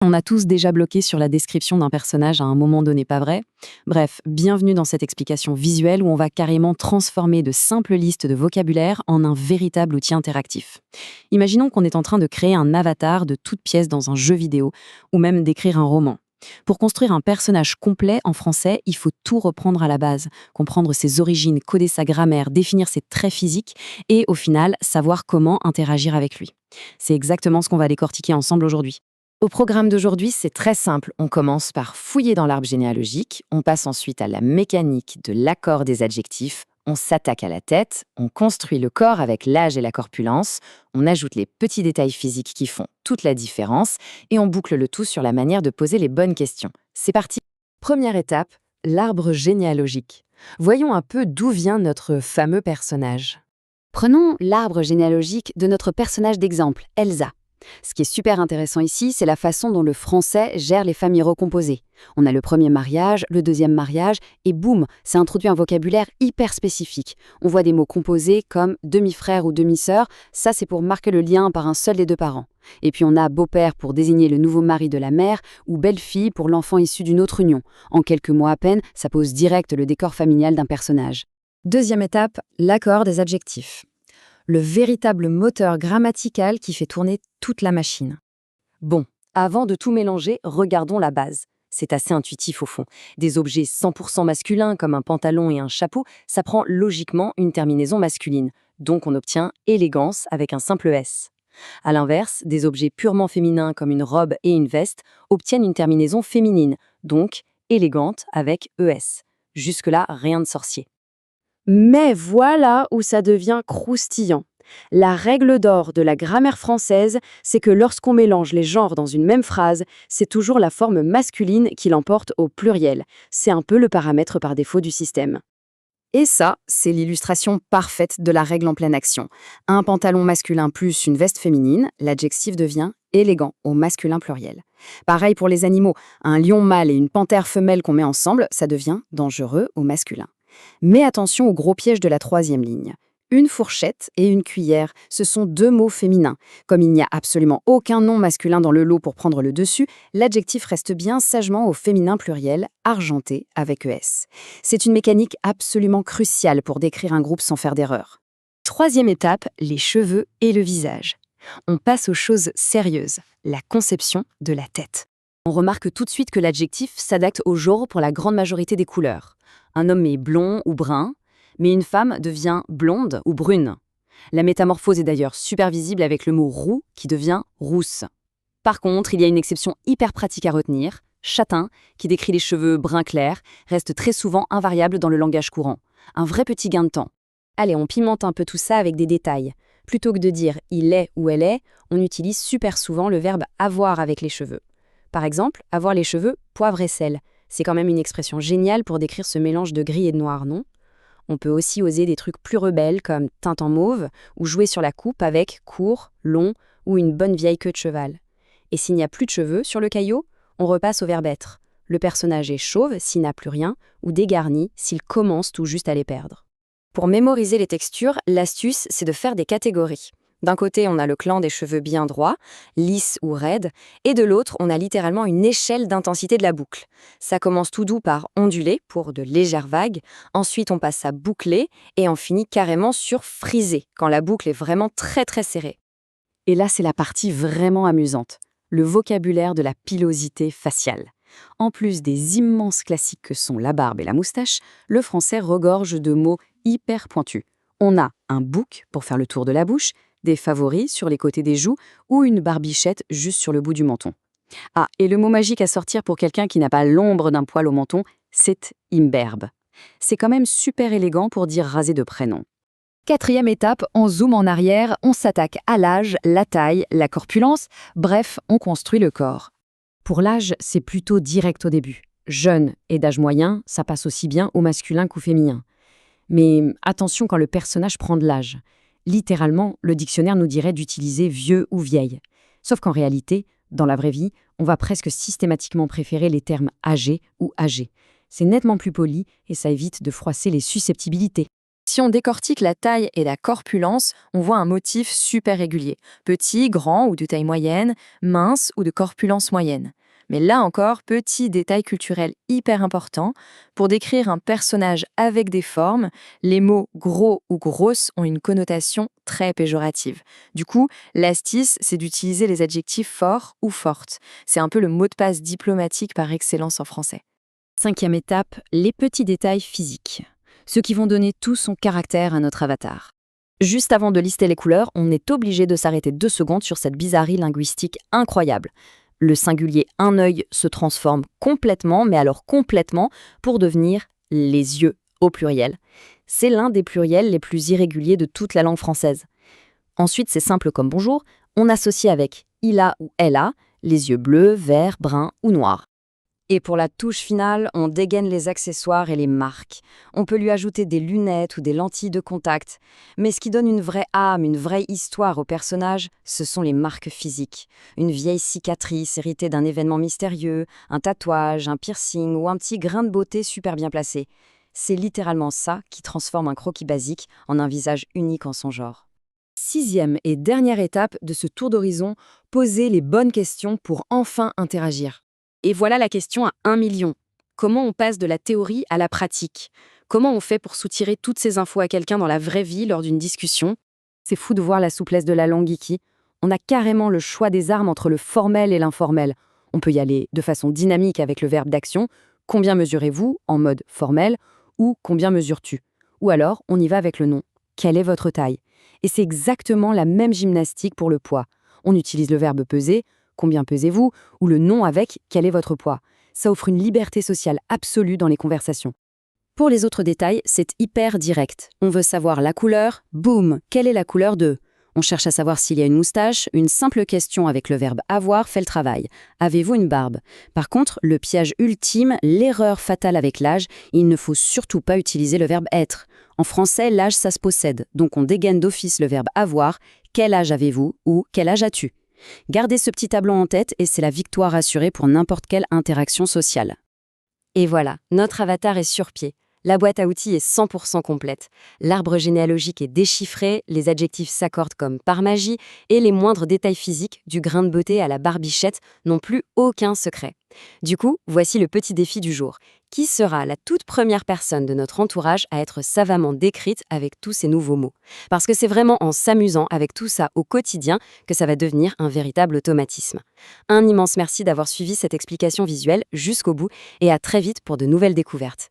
On a tous déjà bloqué sur la description d'un personnage à un moment donné, pas vrai? Bref, bienvenue dans cette explication visuelle où on va carrément transformer de simples listes de vocabulaire en un véritable outil interactif. Imaginons qu'on est en train de créer un avatar de toute pièce dans un jeu vidéo ou même d'écrire un roman. Pour construire un personnage complet en français, il faut tout reprendre à la base, comprendre ses origines, coder sa grammaire, définir ses traits physiques et, au final, savoir comment interagir avec lui. C'est exactement ce qu'on va décortiquer ensemble aujourd'hui. Au programme d'aujourd'hui, c'est très simple. On commence par fouiller dans l'arbre généalogique, on passe ensuite à la mécanique de l'accord des adjectifs, on s'attaque à la tête, on construit le corps avec l'âge et la corpulence, on ajoute les petits détails physiques qui font toute la différence et on boucle le tout sur la manière de poser les bonnes questions. C'est parti. Première étape, l'arbre généalogique. Voyons un peu d'où vient notre fameux personnage. Prenons l'arbre généalogique de notre personnage d'exemple, Elsa. Ce qui est super intéressant ici, c'est la façon dont le français gère les familles recomposées. On a le premier mariage, le deuxième mariage, et boum, ça introduit un vocabulaire hyper spécifique. On voit des mots composés comme demi-frère ou demi-sœur, ça c'est pour marquer le lien par un seul des deux parents. Et puis on a beau-père pour désigner le nouveau mari de la mère, ou belle-fille pour l'enfant issu d'une autre union. En quelques mots à peine, ça pose direct le décor familial d'un personnage. Deuxième étape, l'accord des adjectifs. Le véritable moteur grammatical qui fait tourner toute la machine. Bon, avant de tout mélanger, regardons la base. C'est assez intuitif au fond. Des objets 100% masculins comme un pantalon et un chapeau, ça prend logiquement une terminaison masculine. Donc on obtient élégance avec un simple S. À l'inverse, des objets purement féminins comme une robe et une veste obtiennent une terminaison féminine, donc élégante avec ES. Jusque-là, rien de sorcier. Mais voilà où ça devient croustillant. La règle d'or de la grammaire française, c'est que lorsqu'on mélange les genres dans une même phrase, c'est toujours la forme masculine qui l'emporte au pluriel. C'est un peu le paramètre par défaut du système. Et ça, c'est l'illustration parfaite de la règle en pleine action. Un pantalon masculin plus une veste féminine, l'adjectif devient élégant au masculin pluriel. Pareil pour les animaux, un lion mâle et une panthère femelle qu'on met ensemble, ça devient dangereux au masculin. Mais attention au gros piège de la troisième ligne. Une fourchette et une cuillère, ce sont deux mots féminins. Comme il n'y a absolument aucun nom masculin dans le lot pour prendre le dessus, l'adjectif reste bien sagement au féminin pluriel, argenté avec ES. C'est une mécanique absolument cruciale pour décrire un groupe sans faire d'erreur. Troisième étape, les cheveux et le visage. On passe aux choses sérieuses, la conception de la tête. On remarque tout de suite que l'adjectif s'adapte au genre pour la grande majorité des couleurs. Un homme est blond ou brun, mais une femme devient blonde ou brune. La métamorphose est d'ailleurs super visible avec le mot roux qui devient rousse. Par contre, il y a une exception hyper pratique à retenir. Châtain, qui décrit les cheveux brun clair, reste très souvent invariable dans le langage courant. Un vrai petit gain de temps. Allez, on pimente un peu tout ça avec des détails. Plutôt que de dire « il est » ou « elle est », on utilise super souvent le verbe « avoir » avec les cheveux. Par exemple, avoir les cheveux poivre et sel. C'est quand même une expression géniale pour décrire ce mélange de gris et de noir, non? On peut aussi oser des trucs plus rebelles comme teinte en mauve ou jouer sur la coupe avec court, long ou une bonne vieille queue de cheval. Et s'il n'y a plus de cheveux sur le caillot, on repasse au verbe être. Le personnage est chauve s'il n'a plus rien ou dégarni s'il commence tout juste à les perdre. Pour mémoriser les textures, l'astuce, c'est de faire des catégories. D'un côté, on a le clan des cheveux bien droits, lisses ou raides, et de l'autre, on a littéralement une échelle d'intensité de la boucle. Ça commence tout doux par onduler, pour de légères vagues, ensuite on passe à boucler, et on finit carrément sur friser, quand la boucle est vraiment très très serrée. Et là, c'est la partie vraiment amusante, le vocabulaire de la pilosité faciale. En plus des immenses classiques que sont la barbe et la moustache, le français regorge de mots hyper pointus. On a un bouc pour faire le tour de la bouche, des favoris sur les côtés des joues ou une barbichette juste sur le bout du menton. Ah, et le mot magique à sortir pour quelqu'un qui n'a pas l'ombre d'un poil au menton, c'est imberbe. C'est quand même super élégant pour dire rasé de prénom. Quatrième étape, on zoome en arrière, on s'attaque à l'âge, la taille, la corpulence, bref, on construit le corps. Pour l'âge, c'est plutôt direct au début. Jeune et d'âge moyen, ça passe aussi bien au masculin qu'au féminin. Mais attention quand le personnage prend de l'âge. Littéralement, le dictionnaire nous dirait d'utiliser vieux ou vieille. Sauf qu'en réalité, dans la vraie vie, on va presque systématiquement préférer les termes âgé ou âgé. C'est nettement plus poli et ça évite de froisser les susceptibilités. Si on décortique la taille et la corpulence, on voit un motif super régulier. Petit, grand ou de taille moyenne, mince ou de corpulence moyenne. Mais là encore, petit détail culturel hyper important. Pour décrire un personnage avec des formes, les mots gros ou grosse ont une connotation très péjorative. Du coup, l'astuce, c'est d'utiliser les adjectifs forts ou fortes. C'est un peu le mot de passe diplomatique par excellence en français. 5e étape, les petits détails physiques. Ceux qui vont donner tout son caractère à notre avatar. Juste avant de lister les couleurs, on est obligé de s'arrêter 2 secondes sur cette bizarrerie linguistique incroyable. Le singulier un œil se transforme complètement, mais alors complètement, pour devenir les yeux au pluriel. C'est l'un des pluriels les plus irréguliers de toute la langue française. Ensuite, c'est simple comme bonjour, on associe avec il a ou elle a les yeux bleus, verts, bruns ou noirs. Et pour la touche finale, on dégaine les accessoires et les marques. On peut lui ajouter des lunettes ou des lentilles de contact. Mais ce qui donne une vraie âme, une vraie histoire au personnage, ce sont les marques physiques. Une vieille cicatrice héritée d'un événement mystérieux, un tatouage, un piercing ou un petit grain de beauté super bien placé. C'est littéralement ça qui transforme un croquis basique en un visage unique en son genre. 6e et dernière étape de ce tour d'horizon, poser les bonnes questions pour enfin interagir. Et voilà la question à 1 million. Comment on passe de la théorie à la pratique? Comment on fait pour soutirer toutes ces infos à quelqu'un dans la vraie vie lors d'une discussion? C'est fou de voir la souplesse de la langue geeky. On a carrément le choix des armes entre le formel et l'informel. On peut y aller de façon dynamique avec le verbe d'action. Combien mesurez-vous en mode formel ou combien mesures-tu? Ou alors, on y va avec le nom. Quelle est votre taille? Et c'est exactement la même gymnastique pour le poids. On utilise le verbe peser. Combien pesez-vous? Ou le nom avec quel est votre poids? Ça offre une liberté sociale absolue dans les conversations. Pour les autres détails, c'est hyper direct. On veut savoir la couleur, boum, quelle est la couleur de? On cherche à savoir s'il y a une moustache, une simple question avec le verbe avoir fait le travail. Avez-vous une barbe? Par contre, le piège ultime, l'erreur fatale avec l'âge, il ne faut surtout pas utiliser le verbe être. En français, l'âge ça se possède, donc on dégaine d'office le verbe avoir, quel âge avez-vous ou quel âge as-tu? Gardez ce petit tableau en tête et c'est la victoire assurée pour n'importe quelle interaction sociale. Et voilà, notre avatar est sur pied. La boîte à outils est 100% complète. L'arbre généalogique est déchiffré, les adjectifs s'accordent comme par magie, et les moindres détails physiques, du grain de beauté à la barbichette, n'ont plus aucun secret. Du coup, voici le petit défi du jour. Qui sera la toute première personne de notre entourage à être savamment décrite avec tous ces nouveaux mots? Parce que c'est vraiment en s'amusant avec tout ça au quotidien que ça va devenir un véritable automatisme. Un immense merci d'avoir suivi cette explication visuelle jusqu'au bout et à très vite pour de nouvelles découvertes.